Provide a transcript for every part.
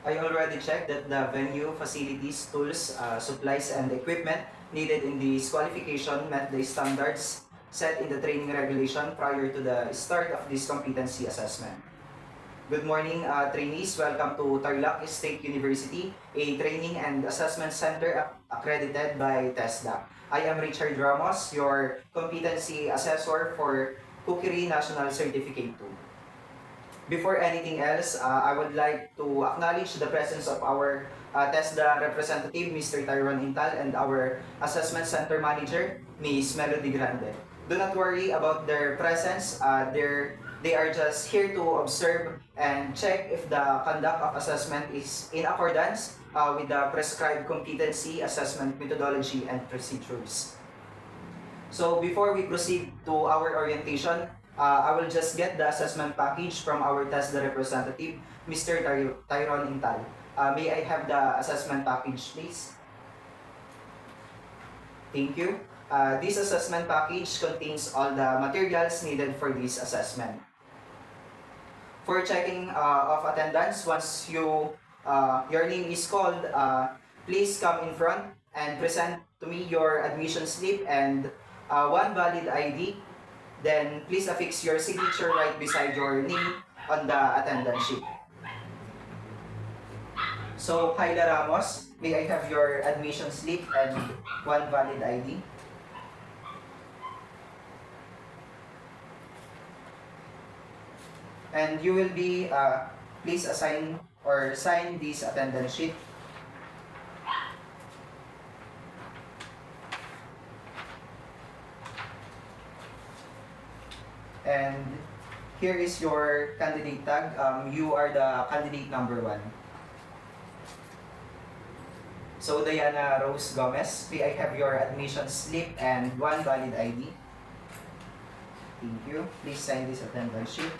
I already checked that the venue, facilities, tools, supplies, and equipment needed in this qualification met the standards set in the training regulation prior to the start of this competency assessment. Good morning, trainees. Welcome to Tarlac State University, a training and assessment center accredited by TESDA. I am Richard Ramos, your competency assessor for Cookery National Certificate 2. Before anything else, I would like to acknowledge the presence of our TESDA representative, Mr. Tyron Intal, and our Assessment Center Manager, Ms. Melody Grande. Do not worry about their presence. They are just here to observe and check if the conduct of assessment is in accordance with the prescribed competency assessment methodology and procedures. So before we proceed to our orientation, I will just get the assessment package from our TESDA representative, Mr. Tyron Intal. May I have the assessment package, please? Thank you. This assessment package contains all the materials needed for this assessment. For checking of attendance, once your name is called, please come in front and present to me your admission slip and one valid ID. Then please affix your signature right beside your name on the attendance sheet. So, Kyla Ramos, may I have your admission slip and one valid ID? And you will be, please assign or sign this attendance sheet. And here is your candidate tag. You are the candidate number 1. So, Diana Rose Gomez, may I have your admission slip and one valid ID? Thank you. Please sign this attendance sheet.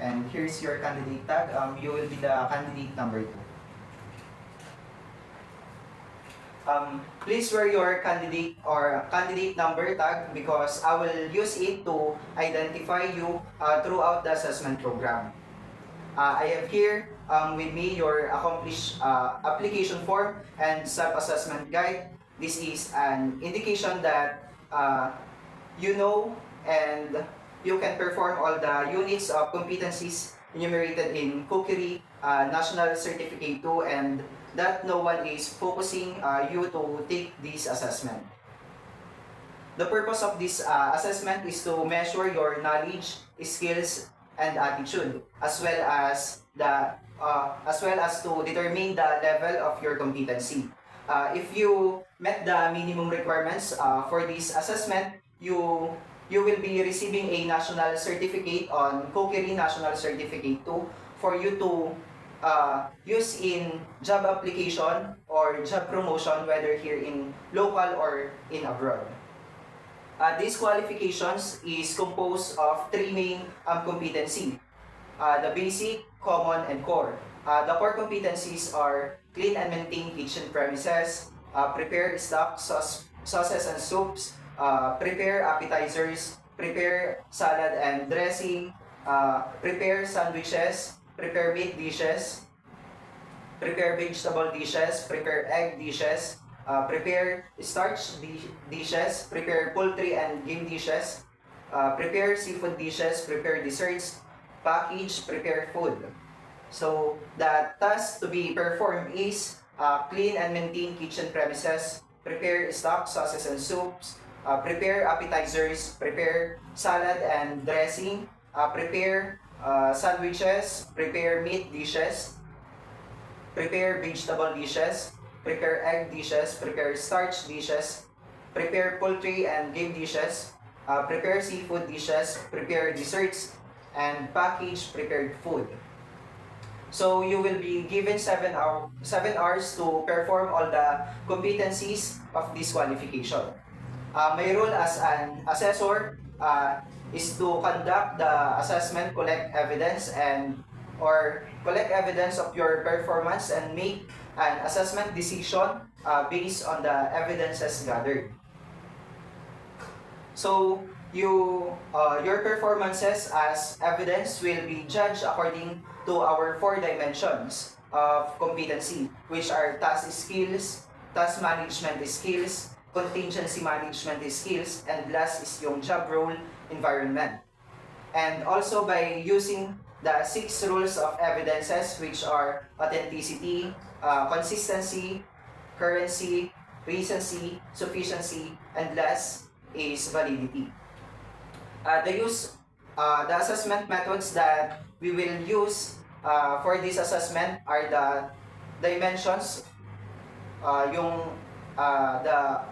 And here's your candidate tag. You will be the candidate number 2. Please wear your candidate or candidate number tag because I will use it to identify you throughout the assessment program. I have here with me your accomplished application form and self-assessment guide. This is an indication that you know and you can perform all the units of competencies enumerated in Cookery National Certificate 2 and that no one is focusing you to take this assessment. The purpose of this assessment is to measure your knowledge, skills, and attitude, as well as to determine the level of your competency. If you met the minimum requirements for this assessment, you will be receiving a national certificate on Cookery National Certificate 2 for you to use in job application or job promotion, whether here in local or in abroad. These qualifications is composed of 3 main competency. The basic, common, and core. The core competencies are clean and maintain kitchen premises, prepare stock sauces and soups, prepare appetizers, prepare salad and dressing, prepare sandwiches, prepare meat dishes, prepare vegetable dishes, prepare egg dishes, prepare starch dishes, prepare poultry and game dishes, prepare seafood dishes, prepare desserts, package, prepare food. So, the task to be performed is clean and maintain kitchen premises, prepare stock, sauces, and soups, prepare appetizers, prepare salad and dressing, prepare sandwiches, prepare meat dishes, prepare vegetable dishes, prepare egg dishes, prepare starch dishes, prepare poultry and game dishes, prepare seafood dishes, prepare desserts, and package prepared food. So you will be given 7 hours to perform all the competencies of this qualification. My role as an assessor is to conduct the assessment, collect evidence of your performance and make an assessment decision based on the evidences gathered. So your performances as evidence will be judged according to our 4 dimensions of competency, which are task skills, task management skills, contingency management skills, and last is yung job role environment. And also by using the 6 rules of evidences, which are authenticity, consistency, currency, recency, sufficiency, and last is validity. The assessment methods that we will use for this assessment are the dimensions, the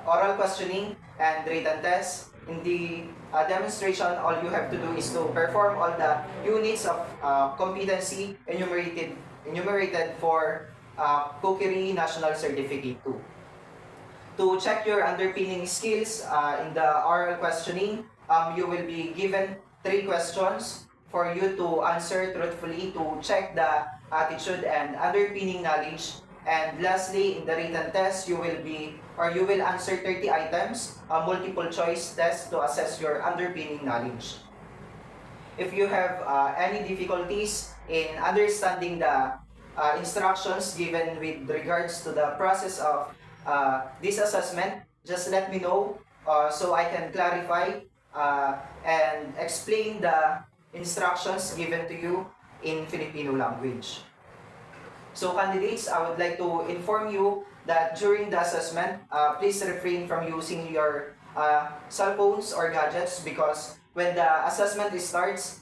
oral questioning and written test. In the demonstration, all you have to do is to perform all the units of competency enumerated for Cookery National Certificate 2. To check your underpinning skills in the oral questioning, you will be given 3 questions for you to answer truthfully to check the attitude and underpinning knowledge. And lastly, in the written test, you will answer 30 items, a multiple choice test to assess your underpinning knowledge. If you have any difficulties in understanding the instructions given with regards to the process of this assessment, just let me know so I can clarify and explain the instructions given to you in Filipino language. So candidates, I would like to inform you that during the assessment, please refrain from using your cell phones or gadgets, because when the assessment starts,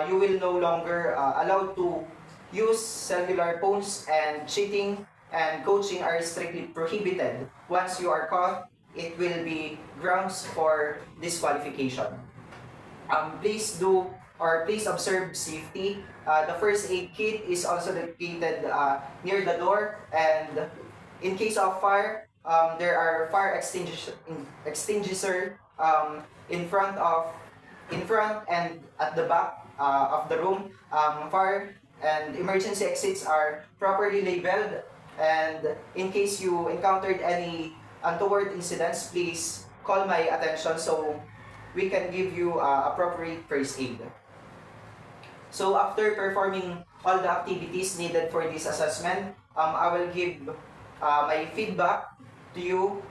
you will no longer allowed to use cellular phones, and cheating and coaching are strictly prohibited. Once you are caught, it will be grounds for disqualification. Please observe safety. The first aid kit is also located near the door, and in case of fire, there are fire extinguisher in front and at the back of the room. Fire and emergency exits are properly labeled, and in case you encountered any untoward incidents, please call my attention so we can give you appropriate first aid. So after performing all the activities needed for this assessment, I will give my feedback to you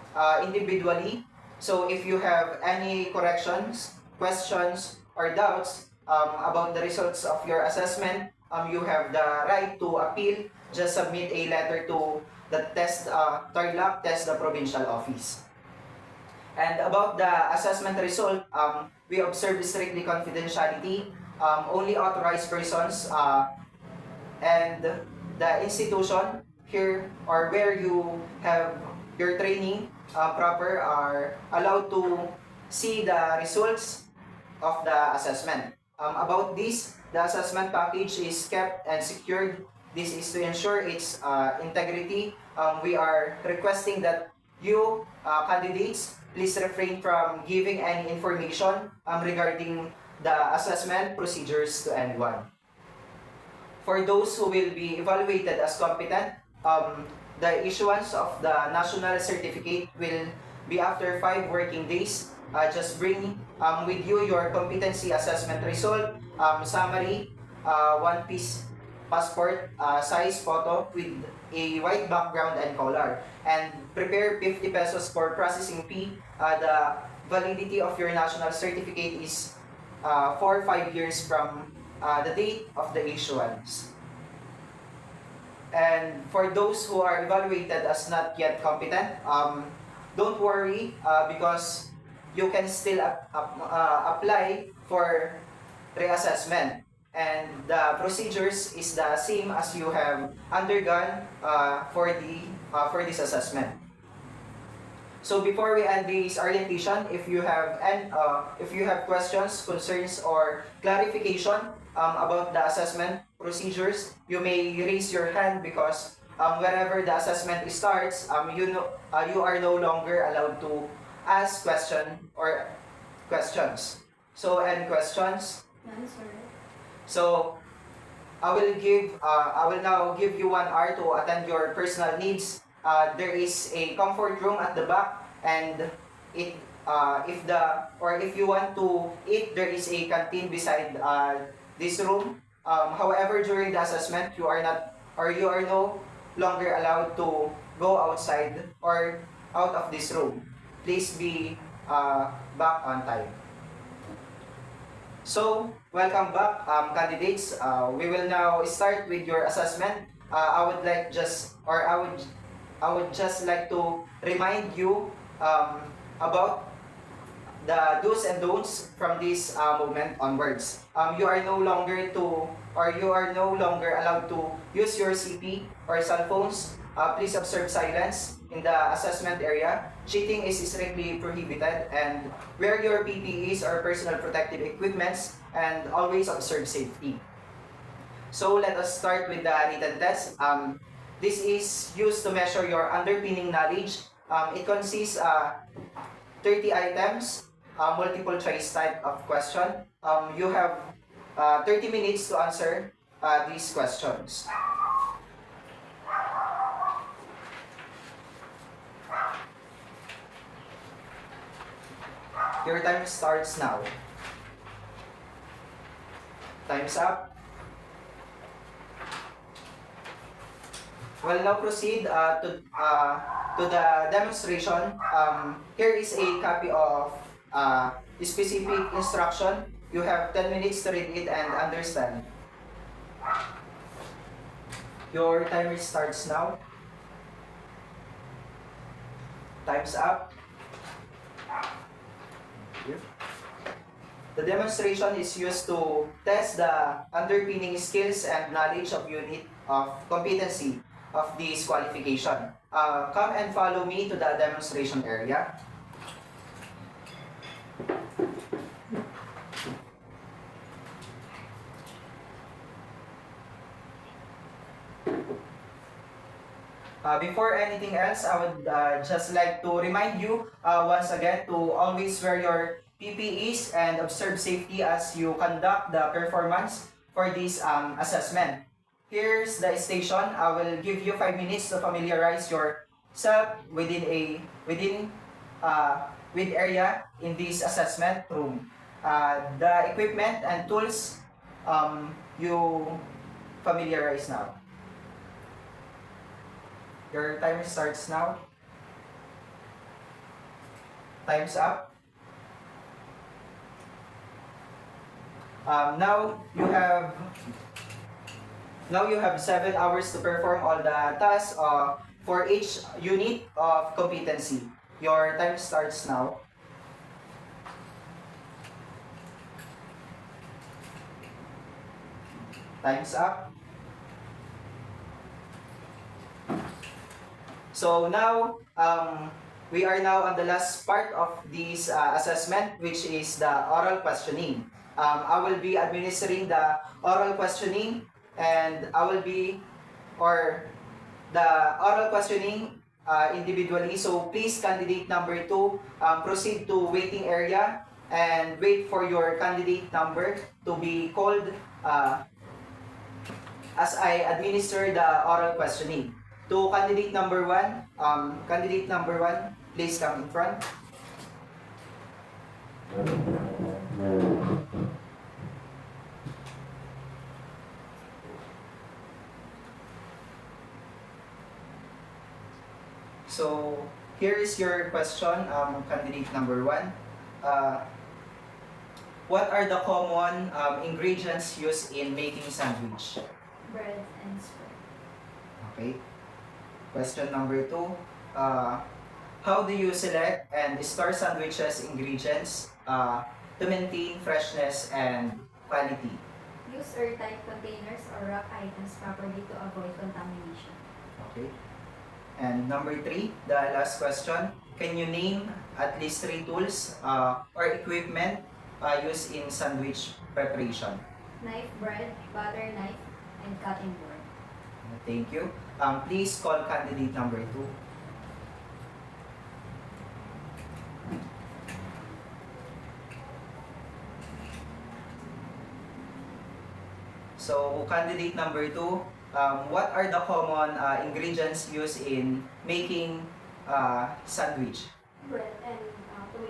individually. So if you have any corrections, questions, or doubts about the results of your assessment, you have the right to appeal. Just submit a letter to the TARLAC, the provincial office. And about the assessment result, we observe strictly confidentiality. Only authorized persons and the institution here or where you have your training proper are allowed to see the results of the assessment. About this, the assessment package is kept and secured. This is to ensure its integrity. We are requesting that you, candidates, please refrain from giving any information regarding the assessment procedures to anyone. For those who will be evaluated as competent, the issuance of the national certificate will be after 5 working days. Just bring with you your competency assessment result, summary, 1-piece passport size photo with a white background and color, and prepare 50 pesos for processing fee. The validity of your national certificate is for 5 years from the date of the issuance. And for those who are evaluated as not yet competent, don't worry because you can still apply for reassessment. And the procedures is the same as you have undergone for this assessment. So before we end this orientation, if you have questions, concerns, or clarification about the assessment procedures, you may raise your hand because whenever the assessment starts, you are no longer allowed to ask questions. So any questions? None, sir. So I will now give you 1 hour to attend your personal needs. There is a comfort room at the back, and if you want to eat, there is a canteen beside this room. However, during the assessment, you are no longer allowed to go outside or out of this room. Please be back on time. So, welcome back, candidates. We will now start with your assessment. I would just like to remind you about the do's and don'ts from this moment onwards. You are no longer allowed to use your CP or cell phones. Please observe silence in the assessment area. Cheating is strictly prohibited, and wear your PPEs or personal protective equipments, and always observe safety. So let us start with the written test. This is used to measure your underpinning knowledge. It consists 30 items, multiple choice type of question. You have 30 minutes to answer these questions. Your time starts now. Time's up. We'll now proceed to the demonstration. Here is a copy of specific instruction. You have 10 minutes to read it and understand. Your timer starts now. Time's up. The demonstration is used to test the underpinning skills and knowledge of unit of competency of this qualification. Come and follow me to the demonstration area. Before anything else, I would just like to remind you once again to always wear your PPEs and observe safety as you conduct the performance for this assessment. Here's the station. I will give you 5 minutes to familiarize yourself with area in this assessment room. The equipment and tools you familiarize now. Your timer starts now. Time's up. Now you have 7 hours to perform all the tasks for each unit of competency. Your time starts now. Time's up. So now, we are now on the last part of this assessment, which is the oral questioning. I will be administering the oral questioning, and the oral questioning individually. So please, candidate number 2, proceed to waiting area and wait for your candidate number to be called as I administer the oral questioning. To candidate number 1, please come in front. So, here is your question, candidate number 1. What are the common ingredients used in making sandwich? Bread and spread. Okay. Question number 2. How do you select and store sandwiches ingredients to maintain freshness and quality? Use airtight containers or wrap items properly to avoid contamination. Okay. And number 3, the last question. Can you name at least 3 tools or equipment used in sandwich preparation? Knife, bread, butter knife, and cutting board. Thank you. Please call candidate number 2. So, candidate number 2, what are the common ingredients used in making sandwich? Bread and tomato.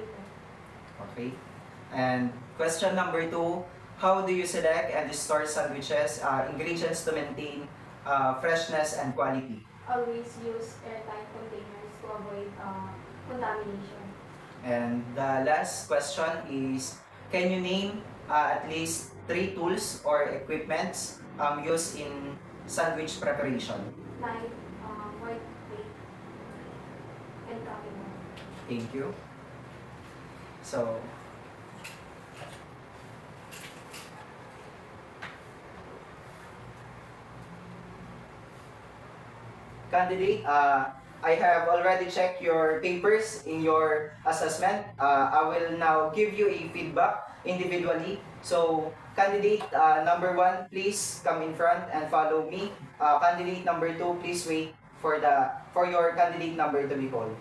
Okay. And question number 2, How do you select and store sandwiches, ingredients to maintain freshness and quality? Always use airtight containers to avoid contamination. And the last question is, can you name at least 3 tools or equipments used in sandwich preparation? Knife, white plate, and cutting board. Thank you. So, candidate, I have already checked your papers in your assessment. I will now give you a feedback individually. So, candidate number 1, please come in front and follow me. Candidate number 2, please wait for your candidate number to be called.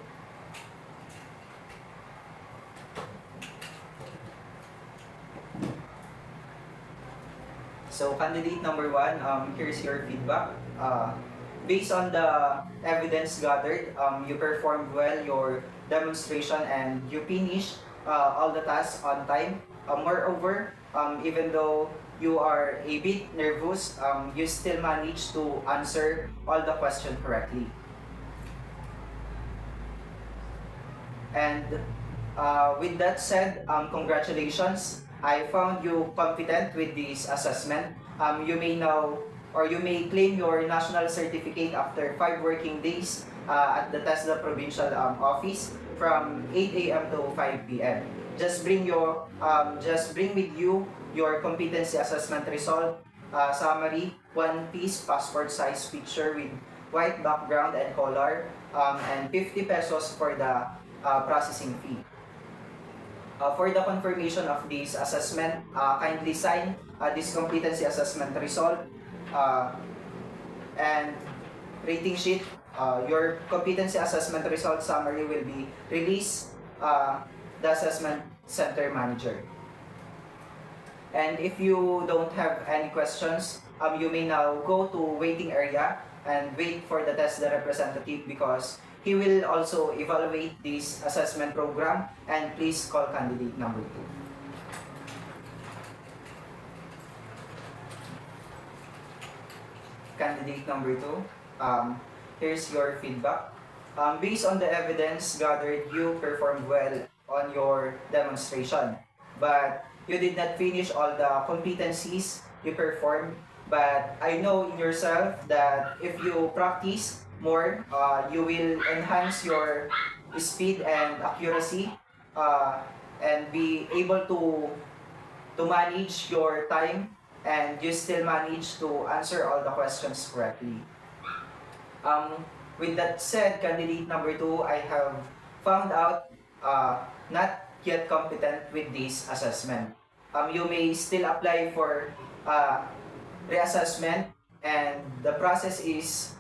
So, candidate number 1, here's your feedback. Based on the evidence gathered, you performed well your demonstration and you finished all the tasks on time. Moreover, even though you are a bit nervous, you still managed to answer all the questions correctly. And with that said, congratulations. I found you competent with this assessment. You may now or you may claim your national certificate after 5 working days at the TESDA provincial office from 8 a.m. to 5 p.m. Just bring with you your competency assessment result, summary, 1-piece passport size picture with white background and color, and 50 pesos for the processing fee. For the confirmation of this assessment, kindly sign this competency assessment result and rating sheet. Your competency assessment result summary will be released the assessment center manager. And if you don't have any questions, you may now go to waiting area and wait for the TESDA representative because he will also evaluate this assessment program, and please call candidate number 2. Candidate number 2, here's your feedback. Based on the evidence gathered, you performed well on your demonstration, but you did not finish all the competencies you performed. But I know in yourself that if you practice more, you will enhance your speed and accuracy and be able to manage your time, and you still manage to answer all the questions correctly. With that said, candidate number 2, I have found out not yet competent with this assessment. You may still apply for reassessment, and the process is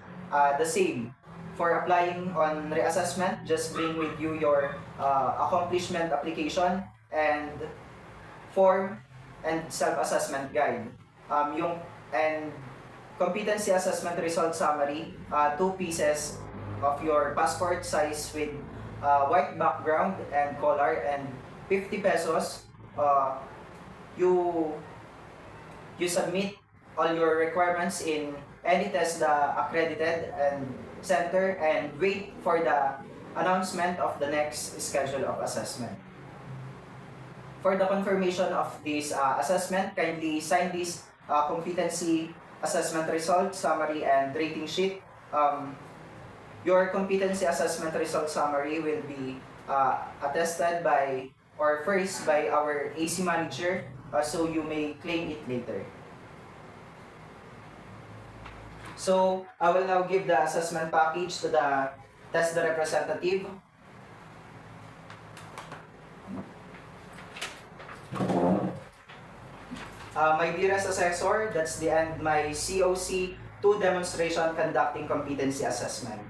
the same. For applying on reassessment, just bring with you your accomplishment application and form and self-assessment guide. And competency assessment result summary, 2 pieces of your passport size with white background and color, and 50 pesos. You submit all your requirements in any TESDA accredited and center, and wait for the announcement of the next schedule of assessment. For the confirmation of this assessment, kindly sign this competency assessment result summary and rating sheet. Your competency assessment result summary will be attested by or first by our AC manager, so you may claim it later. So, I will now give the assessment package to the TESDA representative. My dearest assessor, that's the end my COC 2 demonstration conducting competency assessment.